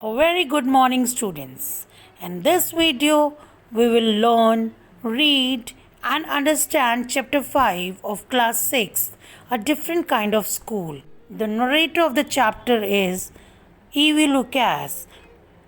A very good morning, students. In this video, we will learn, read, and understand chapter 5 of class 6, a different kind of school. The narrator of the chapter is E.V. Lucas.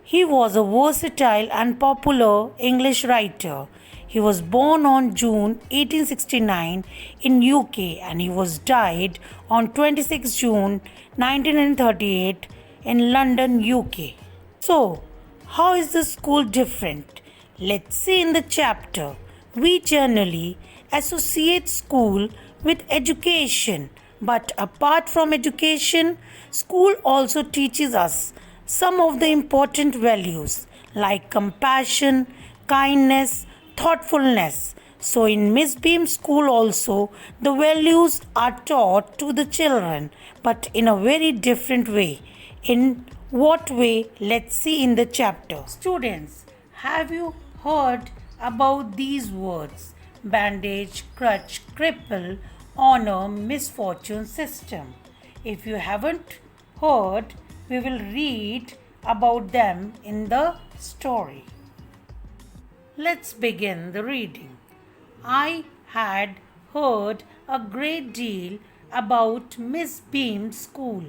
He was a versatile and popular English writer. He was born on June 1869 in UK and he was died on 26 June 1938 in London, UK. So, how is the school different? Let's see in the chapter. We generally associate school with education, but apart from education, school also teaches us some of the important values like compassion, kindness, thoughtfulness. So, in Miss Beam School, also the values are taught to the children, but in a very different way. In what way? Let's see in the chapter. Students, have you heard about these words? Bandage, crutch, cripple, honor, misfortune, system. If you haven't heard, we will read about them in the story. Let's begin the reading. I had heard a great deal about Miss Beam's school,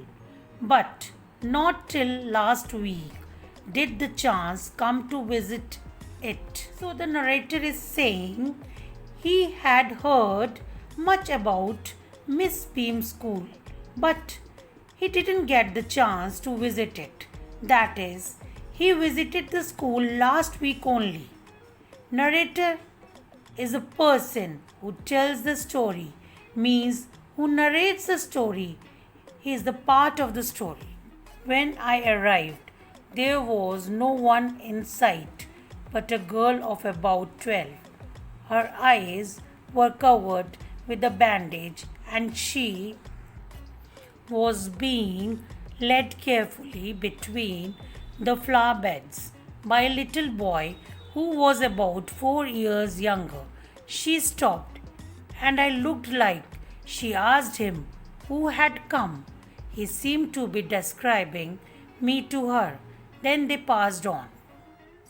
but not till last week did the chance come to visit it. So the narrator is saying he had heard much about Miss Beam's school, but he didn't get the chance to visit it. That is, he visited the school last week only. Narrator is a person who tells the story, means who narrates the story. He is the part of the story. When I arrived, there was no one in sight but a girl of about 12. Her eyes were covered with a bandage and she was being led carefully between the flower beds by a little boy who was about 4 years younger. She stopped and I looked like she asked him who had come. He seemed to be describing me to her. Then they passed on.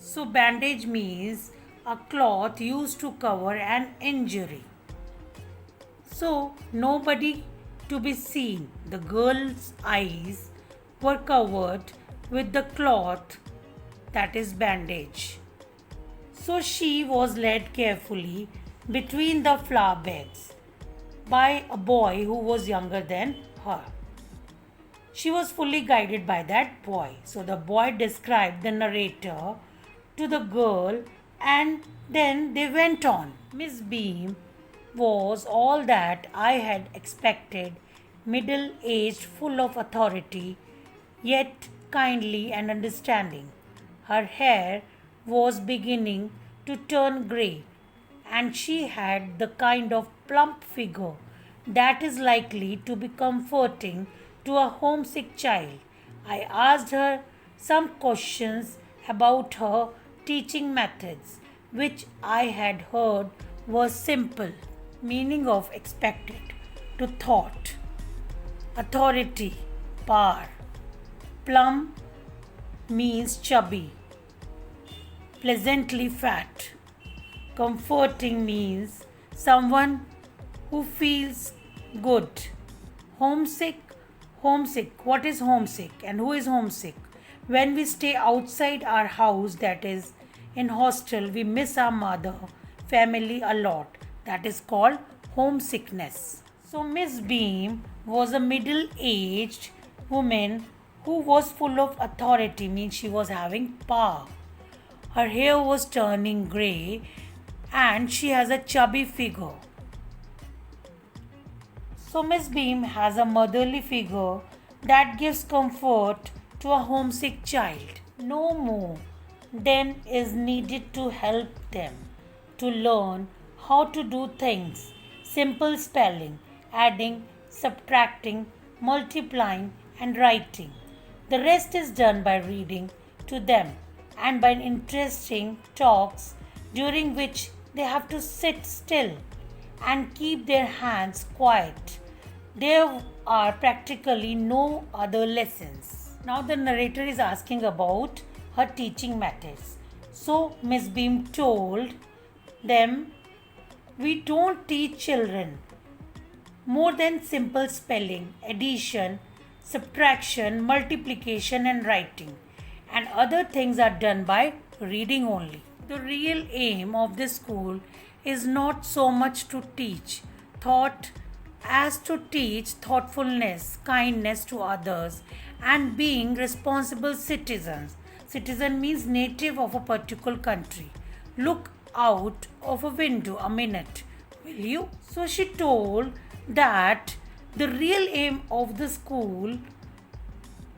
So, bandage means a cloth used to cover an injury. So, nobody to be seen. The girl's eyes were covered with the cloth, that is bandage. So, she was led carefully between the flower beds by a boy who was younger than her. She was fully guided by that boy. So the boy described the narrator to the girl and then they went on. Miss Beam was all that I had expected, middle aged, full of authority, yet kindly and understanding. Her hair was beginning to turn grey, and she had the kind of plump figure that is likely to be comforting to a homesick child. I asked her some questions about her teaching methods, which I had heard were simple. Meaning of expected to thought, authority, power. Plump means chubby, pleasantly fat. Comforting means someone who feels good. Homesick. Homesick. What is homesick and who is homesick? When we stay outside our house, that is in hostel, we miss our mother, family a lot. That is called homesickness. So Miss Beam was a middle-aged woman who was full of authority, means she was having power. Her hair was turning grey and she has a chubby figure. So Miss Beam has a motherly figure that gives comfort to a homesick child. No more then is needed to help them to learn how to do things. Simple spelling, adding, subtracting, multiplying and writing. The rest is done by reading to them and by interesting talks during which they have to sit still and keep their hands quiet. There are practically no other lessons. Now the narrator is asking about her teaching methods. So Miss Beam told them, we don't teach children more than simple spelling, addition, subtraction, multiplication, and writing. And other things are done by reading only. The real aim of this school is not so much to teach thought as to teach thoughtfulness, kindness to others, and being responsible citizens. Citizen means native of a particular country. Look out of a window a minute, will you? So she told that the real aim of the school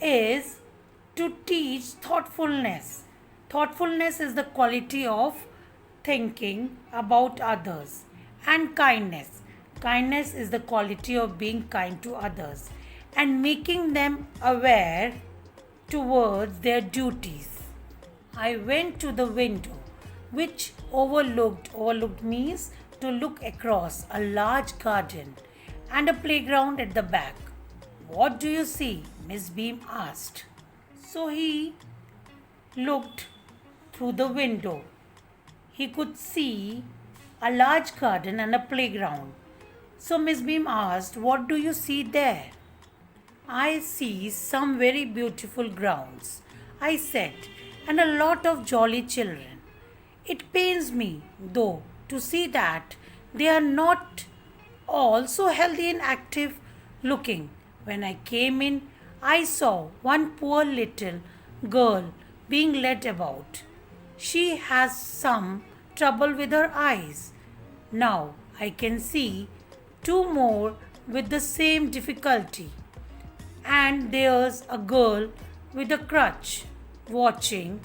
is to teach thoughtfulness. Thoughtfulness is the quality of thinking about others, and kindness. Kindness is the quality of being kind to others and making them aware towards their duties. I went to the window which overlooked means to look across a large garden and a playground at the back. What do you see? Miss Beam asked. So he looked through the window. He could see a large garden and a playground. So Miss Beam asked, what do you see there? I see some very beautiful grounds, I said, and a lot of jolly children. It pains me, though, to see that they are not all so healthy and active looking. When I came in, I saw one poor little girl being led about. She has some trouble with her eyes. Now I can see two more with the same difficulty. And there's a girl with a crutch watching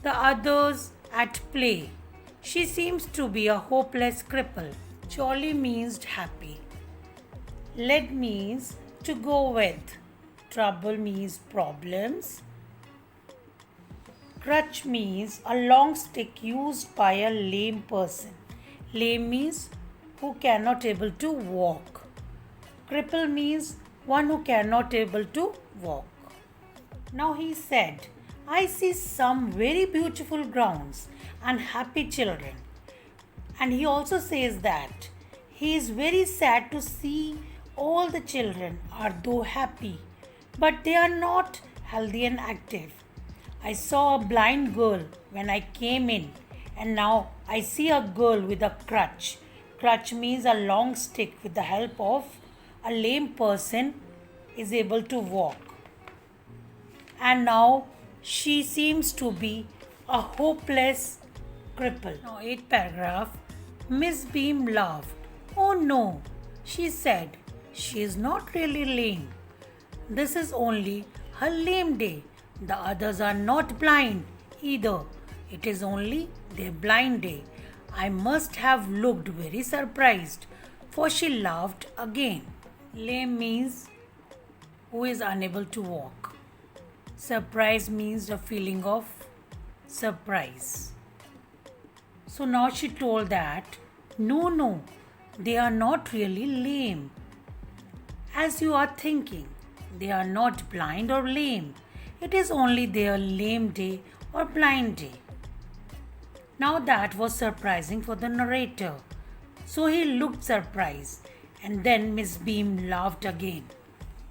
the others at play. She seems to be a hopeless cripple. Jolly means happy. Led means to go with. Trouble means problems. Crutch means a long stick used by a lame person. Lame means who cannot able to walk. Cripple means one who cannot able to walk. Now he said, I see some very beautiful grounds and happy children. And he also says that he is very sad to see all the children are though happy, but they are not healthy and active. I saw a blind girl when I came in, and now I see a girl with a crutch. Crutch means a long stick with the help of a lame person is able to walk. And now she seems to be a hopeless cripple. Now, 8th paragraph. Miss Beam laughed. Oh no, she said, she is not really lame. This is only her lame day. The others are not blind either. It is only their blind day. I must have looked very surprised, for she laughed again. Lame means who is unable to walk. Surprise means the feeling of surprise. So now she told that, no, they are not really lame. As you are thinking, they are not blind or lame. It is only their lame day or blind day. Now that was surprising for the narrator. So he looked surprised, and then Miss Beam laughed again.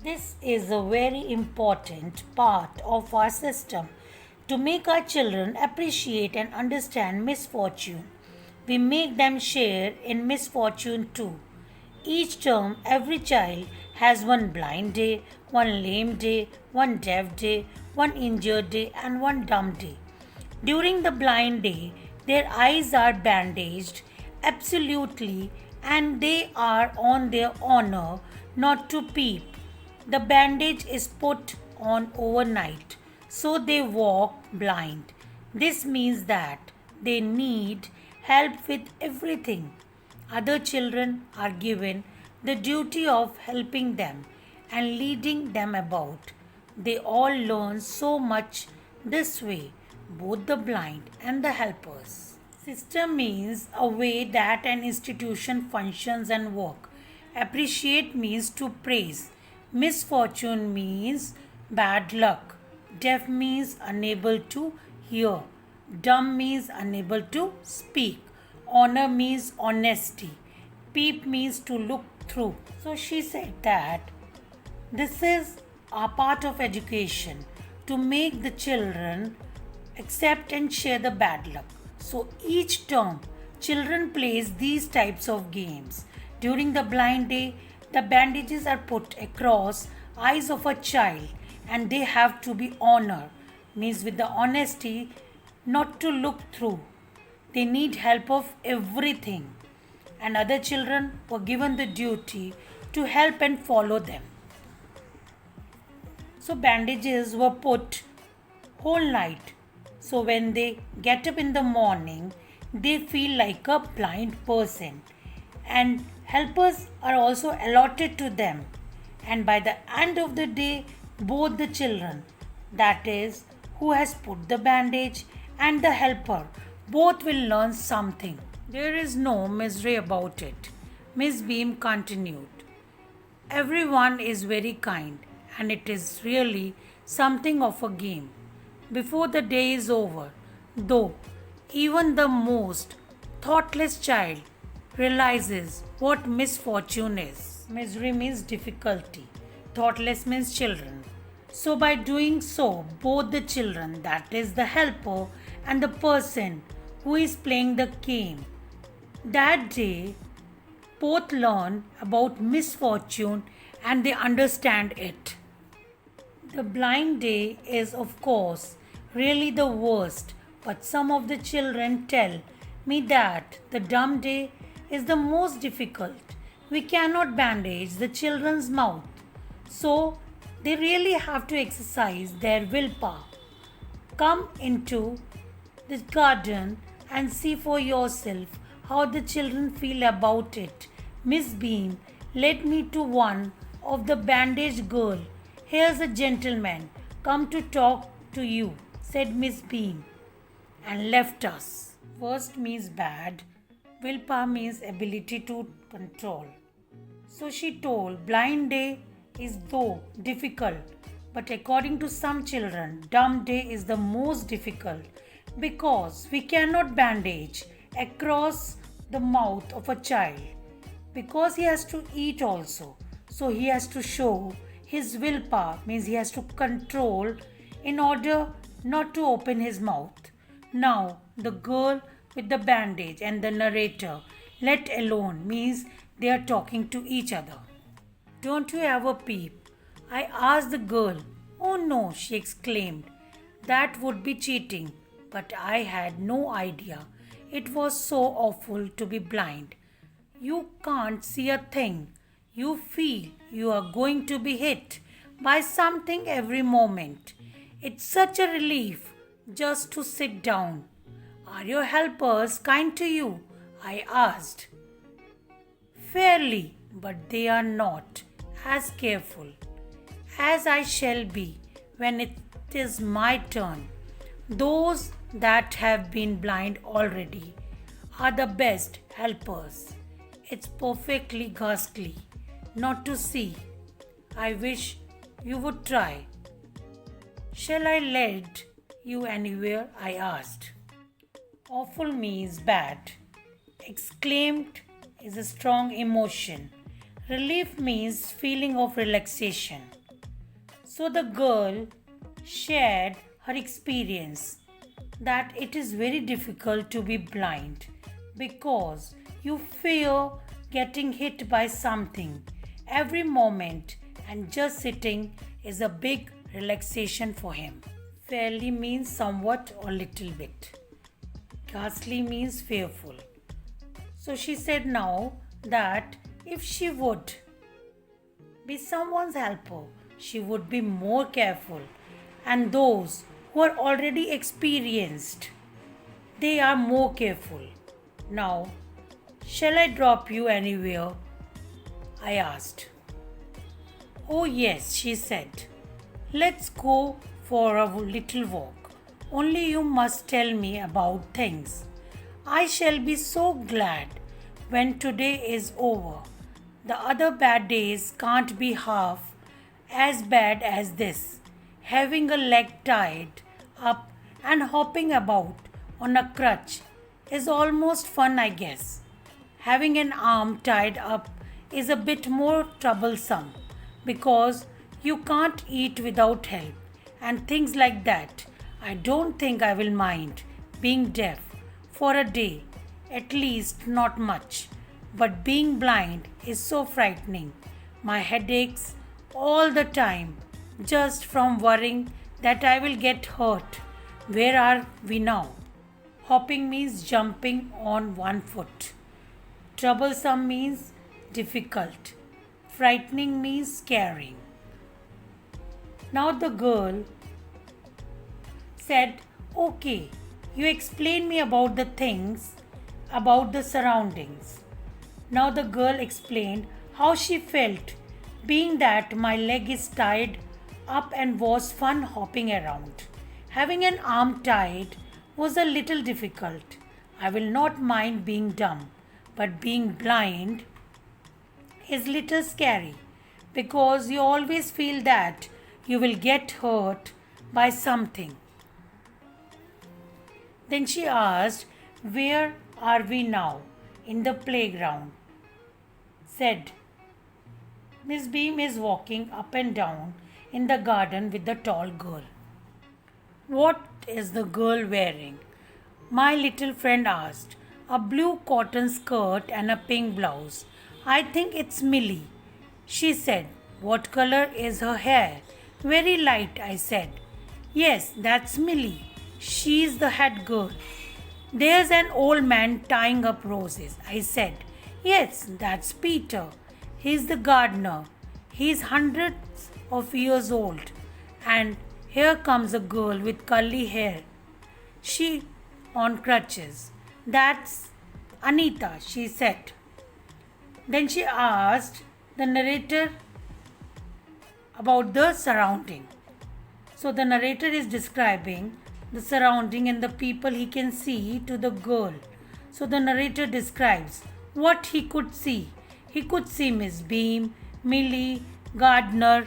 This is a very important part of our system to make our children appreciate and understand misfortune. We make them share in misfortune too. Each term, every child has one blind day, one lame day, one deaf day, one injured day, and one dumb day. During the blind day, their eyes are bandaged absolutely, and they are on their honor not to peep. The bandage is put on overnight, so they walk blind. This means that they need help with everything. Other children are given the duty of helping them and leading them about. They all learn so much this way, both the blind and the helpers. System means a way that an institution functions and work. Appreciate means to praise. Misfortune means bad luck. Deaf means unable to hear. Dumb means unable to speak. Honor means honesty. Peep means to look through. So she said that this is a part of education to make the children accept and share the bad luck. So each term, children plays these types of games. During the blind day, the bandages are put across eyes of a child and they have to be honored, means with the honesty not to look through. They need help of everything. And other children were given the duty to help and follow them. So bandages were put whole night. So when they get up in the morning, they feel like a blind person. And helpers are also allotted to them. And by the end of the day, both the children, that is, who has put the bandage and the helper, both will learn something. There is no misery about it. Miss Beam continued. Everyone is very kind, and it is really something of a game. Before the day is over, though, even the most thoughtless child realizes what misfortune is. Misery means difficulty, thoughtless means children. So, by doing so, both the children, that is, the helper, and the person who is playing the game, that day both learn about misfortune and they understand it. The blind day is, of course, really the worst, but some of the children tell me that the dumb day is the most difficult. We cannot bandage the children's mouth, so they really have to exercise their willpower. Come into the garden and see for yourself how the children feel about it. Miss Beam led me to one of the bandaged girl. Here's a gentleman come to talk to you, said Miss Beam, and left us. Worst means bad, willpower means ability to control. So she told, blind day is though difficult, but according to some children, dumb day is the most difficult because we cannot bandage across the mouth of a child because he has to eat also. So he has to show his willpower, means he has to control in order not to open his mouth. Now the girl with the bandage and the narrator let alone means they are talking to each other. Don't you ever peep? I asked the girl. Oh no, she exclaimed. That would be cheating. But I had no idea. It was so awful to be blind. You can't see a thing. You feel you are going to be hit by something every moment. It's such a relief just to sit down. Are your helpers kind to you? I asked. Fairly, but they are not as careful as I shall be when it is my turn. Those that have been blind already are the best helpers. It's perfectly ghastly not to see. I wish you would try. Shall I lead you anywhere? I asked. Awful means bad. Exclaimed is a strong emotion. Relief means feeling of relaxation. So the girl shared her experience that it is very difficult to be blind because you fear getting hit by something every moment, and just sitting is a big relaxation for him. Fairly means somewhat or little bit. Ghastly means fearful. So she said now that if she would be someone's helper, she would be more careful. And those who are already experienced, they are more careful. Now, shall I drop you anywhere? I asked. Oh, yes, she said. Let's go for a little walk. Only you must tell me about things. I shall be so glad when today is over. The other bad days can't be half as bad as this. Having a leg tied up and hopping about on a crutch is almost fun, I guess. Having an arm tied up is a bit more troublesome because you can't eat without help and things like that. I don't think I will mind being deaf for a day, at least not much. But being blind is so frightening. My head aches all the time just from worrying that I will get hurt. Where are we now? Hopping means jumping on one foot. Troublesome means difficult. Frightening means scaring. Now the girl said, "Okay, you explain me about the things, about the surroundings." Now the girl explained how she felt, being that my leg is tied up and was fun hopping around. Having an arm tied was a little difficult. I will not mind being dumb, but being blind is little scary because you always feel that you will get hurt by something. Then she asked, "Where are we now?" "In the playground," said. Miss Beam is walking up and down in the garden with the tall girl. "What is the girl wearing?" my little friend asked. "A blue cotton skirt and a pink blouse. I think it's Millie," she said. "What color is her hair?" "Very light," I said. "Yes, that's Millie. She's the head girl." "There's an old man tying up roses," I said. "Yes, that's Peter. He's the gardener. He's hundreds of years old." And here comes a girl with curly hair. She on crutches. "That's Anita," she said. Then she asked the narrator about the surrounding. So the narrator is describing the surrounding and the people he can see to the girl. So the narrator describes what he could see. He could see Miss Beam, Millie, Gardner,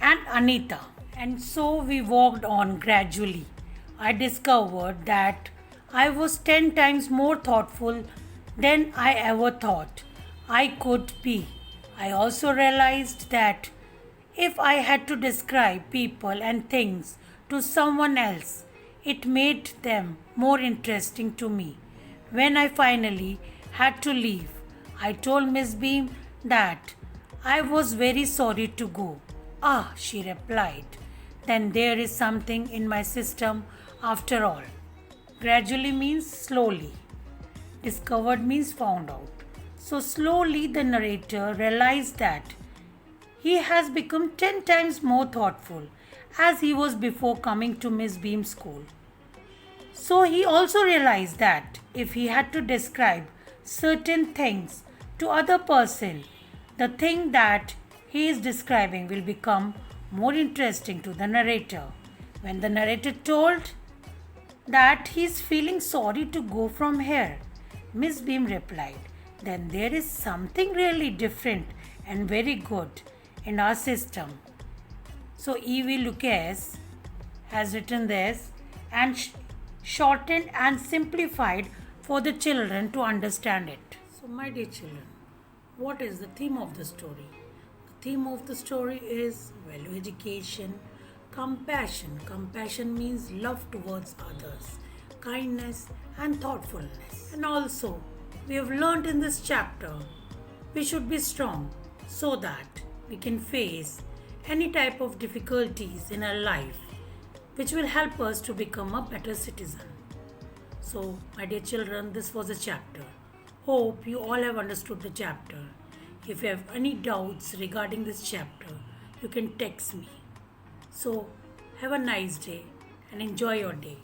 and Anita. And so we walked on gradually. I discovered that I was 10 times more thoughtful than I ever thought I could be. I also realized that if I had to describe people and things to someone else, it made them more interesting to me. When I finally had to leave, I told Miss Beam that I was very sorry to go. "Ah," she replied, "then there is something in my system after all." Gradually means slowly. Discovered means found out. So slowly the narrator realized that he has become 10 times more thoughtful as he was before coming to Miss Beam's school. So he also realized that if he had to describe certain things to other person, the thing that he is describing will become more interesting to the narrator. When the narrator told that he is feeling sorry to go from here, Miss Beam replied, "Then there is something really different and very good in our system." So E.V. Lucas has written this and shortened and simplified for the children to understand it. So my dear children, what is the theme of the story? The theme of the story is value education, compassion. Compassion means love towards others, kindness and thoughtfulness. And also, we have learned in this chapter, we should be strong so that we can face any type of difficulties in our life, which will help us to become a better citizen. So, my dear children, this was a chapter. Hope you all have understood the chapter. If you have any doubts regarding this chapter, you can text me. So, have a nice day and enjoy your day.